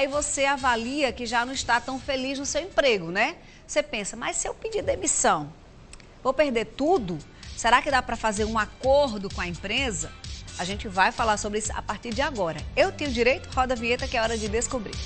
aí você avalia que já não está tão feliz no seu emprego, né? Você pensa, mas se eu pedir demissão, vou perder tudo? Será que dá para fazer um acordo com a empresa? A gente vai falar sobre isso a partir de agora. Eu tenho direito? Roda a vinheta que é hora de descobrir.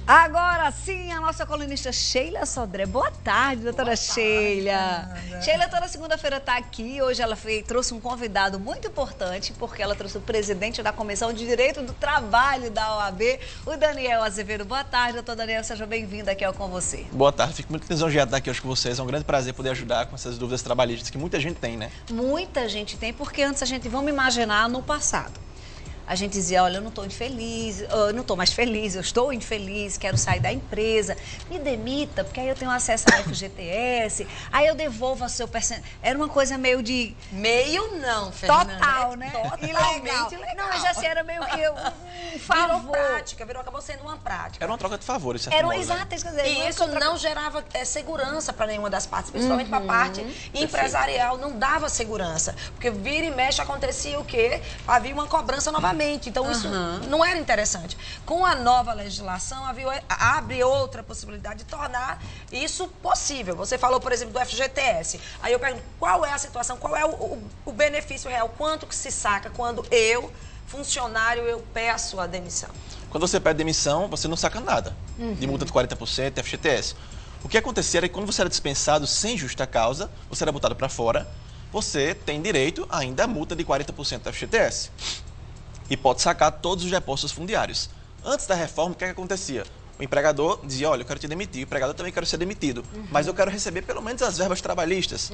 Agora sim, a nossa colunista Sheila Sodré. Boa tarde, doutora Sheila. Sheila toda segunda-feira está aqui. Hoje ela trouxe um convidado muito importante, porque ela trouxe o presidente da Comissão de Direito do Trabalho da OAB, o Daniel Azevedo. Boa tarde, doutor Daniel. Seja bem-vindo aqui Com Você. Boa tarde. Fico muito lisonjeado de estar aqui hoje com vocês. É um grande prazer poder ajudar com essas dúvidas trabalhistas que muita gente tem, né? Muita gente tem, porque antes a gente, vamos imaginar, no passado. A gente dizia, olha, eu não estou infeliz, eu não estou mais feliz, eu estou infeliz, quero sair da empresa, me demita, porque aí eu tenho acesso ao FGTS, aí eu devolvo a seu percentual. Era uma coisa meio de... Meio não, Fernanda. Total, né? Totalmente legal. Não, mas assim, era meio que um favor. Virou prática, acabou sendo uma prática. Era uma troca de favores, certo? Era modo, exato, né? quer dizer, E isso não gerava segurança para nenhuma das partes, principalmente para a parte empresarial, não dava segurança. Porque vira e mexe acontecia o quê? Havia uma cobrança novamente. Então, isso não era interessante. Com a nova legislação, abre outra possibilidade de tornar isso possível. Você falou, por exemplo, do FGTS. Aí eu pergunto, qual é a situação, qual é o benefício real? Quanto que se saca quando eu, funcionário, eu peço a demissão? Quando você pede demissão, você não saca nada. De multa de 40%, FGTS. O que acontecia era que quando você era dispensado sem justa causa, você era botado para fora, você tem direito ainda à multa de 40% do FGTS. E pode sacar todos os depósitos fundiários. Antes da reforma, o que acontecia? O empregador dizia, olha, eu quero te demitir, o empregador também quer ser demitido, mas eu quero receber pelo menos as verbas trabalhistas.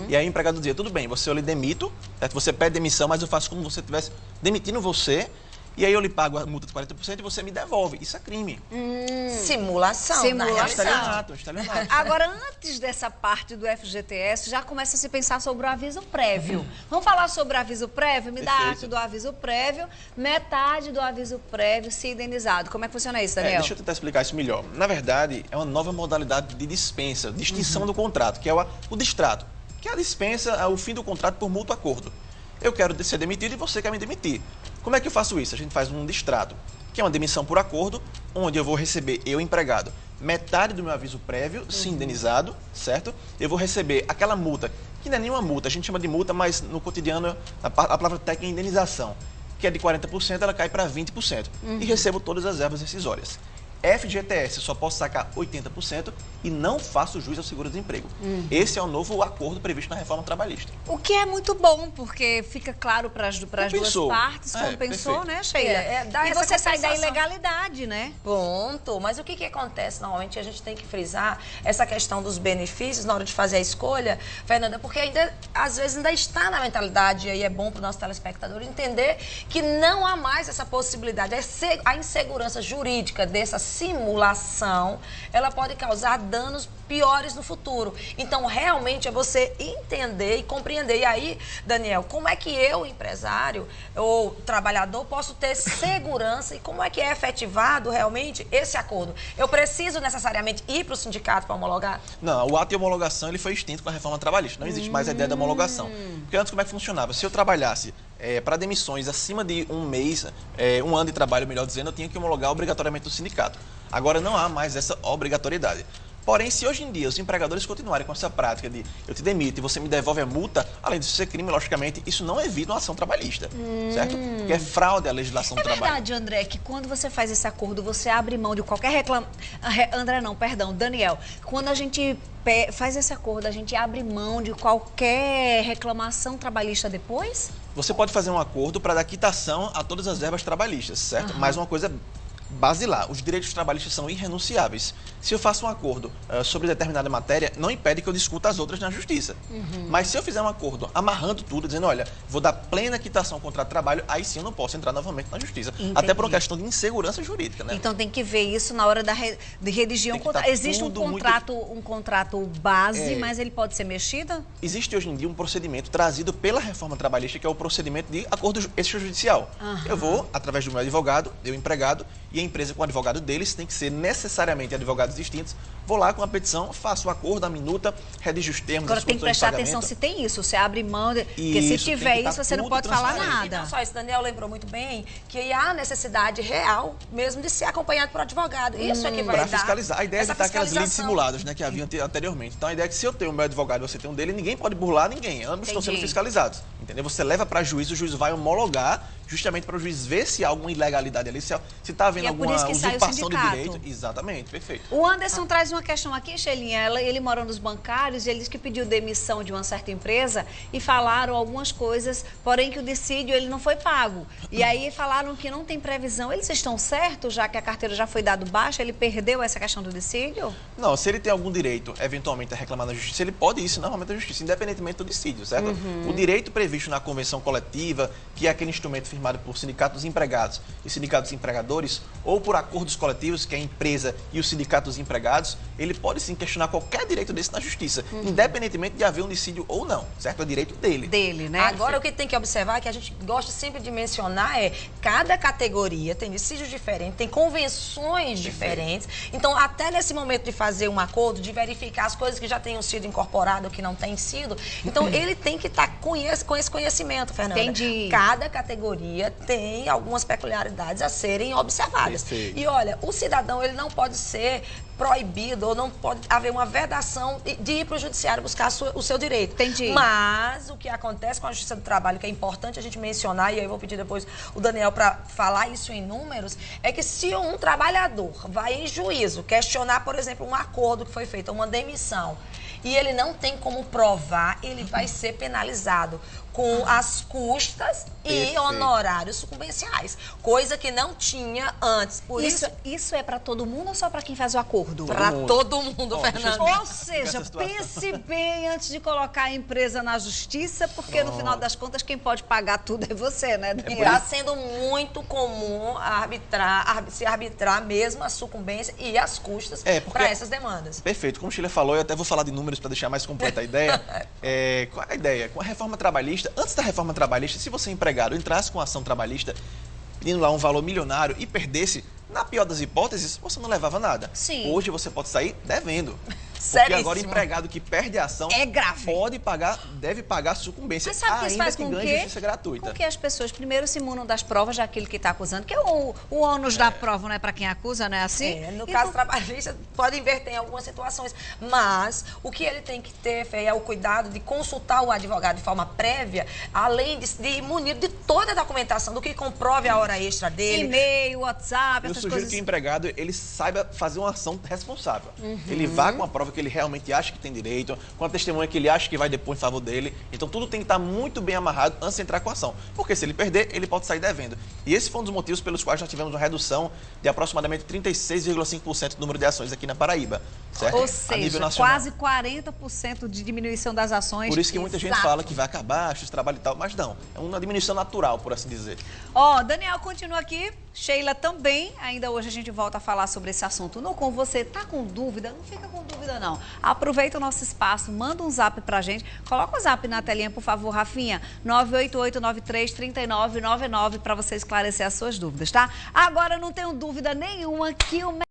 E aí o empregador dizia, tudo bem, eu lhe demito, você pede demissão, mas eu faço como se você estivesse demitindo você, e aí eu lhe pago a multa de 40% e você me devolve. Isso é crime. Simulação. Estelionato. Agora, antes dessa parte do FGTS, já começa a se pensar sobre o aviso prévio. Vamos falar sobre o aviso prévio? Me dá a arte do aviso prévio, metade do aviso prévio se indenizado. Como é que funciona isso, Daniel? Deixa eu tentar explicar isso melhor. Na verdade, é uma nova modalidade de dispensa, de extinção do contrato, que é o distrato, que é a dispensa, é o fim do contrato por mútuo acordo. Eu quero ser demitido e você quer me demitir. Como é que eu faço isso? A gente faz um distrato, que é uma demissão por acordo, onde eu vou receber, eu empregado, metade do meu aviso prévio, se indenizado, certo? Eu vou receber aquela multa, que não é nenhuma multa, a gente chama de multa, mas no cotidiano a palavra técnica é indenização, que é de 40%, ela cai para 20%. E recebo todas as verbas rescisórias. FGTS, eu só posso sacar 80% e não faço jus ao seguro-desemprego. Esse é o novo acordo previsto na reforma trabalhista. O que é muito bom, porque fica claro para as duas partes, compensou, perfeito. né, Sheila? E você sai da ilegalidade, né? Ponto. Mas o que acontece? Normalmente a gente tem que frisar essa questão dos benefícios na hora de fazer a escolha, Fernanda, porque ainda, às vezes, ainda está na mentalidade, e aí é bom para o nosso telespectador entender que não há mais essa possibilidade. A insegurança jurídica dessa simulação, ela pode causar danos piores no futuro. Então, realmente, é você entender e compreender. E aí, Daniel, como é que eu, empresário ou trabalhador, posso ter segurança e como é que é efetivado realmente esse acordo? Eu preciso necessariamente ir para o sindicato para homologar? Não, o ato de homologação ele foi extinto com a reforma trabalhista. Não existe mais a ideia da homologação. Porque antes, como é que funcionava? Se eu trabalhasse para demissões acima de um mês, um ano de trabalho, melhor dizendo, eu tinha que homologar obrigatoriamente o sindicato. Agora não há mais essa obrigatoriedade. Porém, se hoje em dia os empregadores continuarem com essa prática de eu te demito e você me devolve a multa, além disso ser crime, logicamente, isso não evita uma ação trabalhista, certo? Porque é fraude à legislação do trabalho. É verdade, André, que quando você faz esse acordo, você abre mão de qualquer Daniel, quando a gente faz esse acordo, a gente abre mão de qualquer reclamação trabalhista depois? Você pode fazer um acordo para dar quitação a todas as verbas trabalhistas, certo? Mas uma coisa basilar, os direitos trabalhistas são irrenunciáveis. Se eu faço um acordo sobre determinada matéria, não impede que eu discuta as outras na justiça. Mas se eu fizer um acordo amarrando tudo, dizendo, olha, vou dar plena quitação ao contrato de trabalho, aí sim eu não posso entrar novamente na justiça. Entendi. Até por uma questão de insegurança jurídica, né? Então tem que ver isso na hora de redigir um contrato. Existe um contrato base, mas ele pode ser mexido? Existe hoje em dia um procedimento trazido pela reforma trabalhista, que é o procedimento de acordo extrajudicial. Eu vou, através do meu advogado, eu empregado, e a empresa com o advogado deles tem que ser necessariamente advogados distintos, Vou lá com a petição, faço o acordo, a minuta, redijo os termos, Agora as tem que condições de prestar pagamento. atenção se tem isso, você abre mão, porque se Isso, tem tiver que tá isso, você não tudo pode falar transparente. E nada. não só isso, Daniel lembrou muito bem que há necessidade real mesmo de ser acompanhado por advogado. Isso é que vai Para dar fiscalizar. A ideia é essa evitar aquelas leis fiscalização. simuladas, né, que havia anteriormente. Então a ideia é que se eu tenho o meu advogado e você tem um dele, ninguém pode burlar ninguém. Ambos estão sendo Entendi. fiscalizados. Entendeu? Você leva para juiz, o juiz vai homologar, justamente para o juiz ver se há alguma ilegalidade ali, se está havendo E é por alguma isso que sai o usurpação de sindicato. direito. Exatamente, perfeito. O Anderson traz uma questão aqui, Sheilinha. Ele mora nos bancários e ele disse que pediu demissão de uma certa empresa e falaram algumas coisas, porém que o dissídio ele não foi pago. E aí falaram que não tem previsão. Eles estão certos, já que a carteira já foi dado baixa, ele perdeu essa questão do dissídio? Não, se ele tem algum direito, eventualmente, a reclamar na justiça, ele pode ir normalmente na justiça, independentemente do dissídio, certo? O direito previsto na convenção coletiva, que é aquele instrumento firmado por sindicatos empregados e sindicatos empregadores, ou por acordos coletivos, que é a empresa e o sindicato dos empregados, ele pode sim questionar qualquer direito desse na justiça, independentemente de haver um dissídio ou não, certo? É direito dele. Dele, né? Agora, o que tem que observar, que a gente gosta sempre de mencionar, é cada categoria tem dissídios diferentes, tem convenções diferentes. Então, até nesse momento de fazer um acordo, de verificar as coisas que já tenham sido incorporadas ou que não têm sido, então ele tem que estar com esse conhecimento, Fernanda. Entendi. Cada categoria tem algumas peculiaridades a serem observadas. Perfeito. E olha, o cidadão, ele não pode ser proibido ou não pode haver uma vedação de ir para o judiciário buscar o seu direito. Entendi. Mas o que acontece com a Justiça do Trabalho, que é importante a gente mencionar, e aí eu vou pedir depois o Daniel para falar isso em números, é que se um trabalhador vai em juízo questionar, por exemplo, um acordo que foi feito, uma demissão, e ele não tem como provar, ele vai ser penalizado com as custas e Perfeito. honorários sucumbenciais, coisa que não tinha antes. Por Isso é para todo mundo ou só para quem faz o acordo? para mundo. todo mundo, Ó, deixa eu Fernando. explicar. Ou seja, Essa situação. pense bem antes de colocar a empresa na justiça, porque no final das contas quem pode pagar tudo é você, né, E Daniel? está sendo muito comum se arbitrar mesmo a sucumbência e as custas Porque- para essas demandas. Perfeito. Como o Sheila falou, eu até vou falar de números para deixar mais completa a ideia. Qual é a ideia? Com a reforma trabalhista, antes da reforma trabalhista, se você empregado entrasse com ação trabalhista, pedindo lá um valor milionário e perdesse, na pior das hipóteses, você não levava nada. Sim. Hoje você pode sair devendo. Porque Seríssimo. agora o empregado que perde a ação É grave. deve pagar sucumbência, Mas sabe o que isso ainda faz que com ganhe que? justiça gratuita. Com que as pessoas primeiro se imunam das provas daquele que está acusando, que é o ônus da prova não é para quem acusa, não é assim? No Então, caso trabalhista, pode inverter em algumas situações, mas o que ele tem que ter, Fê, é o cuidado de consultar o advogado de forma prévia, além de ir munido de toda a documentação, do que comprove a hora extra dele. e-mail, WhatsApp, Eu essas sugiro coisas. que o empregado ele saiba fazer uma ação responsável. Uhum. Ele vá com a prova que ele realmente acha que tem direito, com a testemunha que ele acha que vai depor em favor dele. Então tudo tem que estar muito bem amarrado antes de entrar com a ação. Porque se ele perder, ele pode sair devendo. E esse foi um dos motivos pelos quais nós tivemos uma redução de aproximadamente 36,5% do número de ações aqui na Paraíba. Certo? Ou A nível seja, nacional. quase 40% de diminuição das ações. Por isso que muita gente Exato. fala que vai acabar, acho trabalho e tal, mas não. É uma diminuição natural, por assim dizer. Ó, Daniel continua aqui, Sheila também. Ainda hoje a gente volta a falar sobre esse assunto. Não com você, tá com dúvida? Não fica com dúvida, não. Aproveita o nosso espaço, manda um zap pra gente. Coloca o zap na telinha, por favor, Rafinha. 988933999 para você esclarecer as suas dúvidas, tá? Agora eu não tenho dúvida nenhuma que o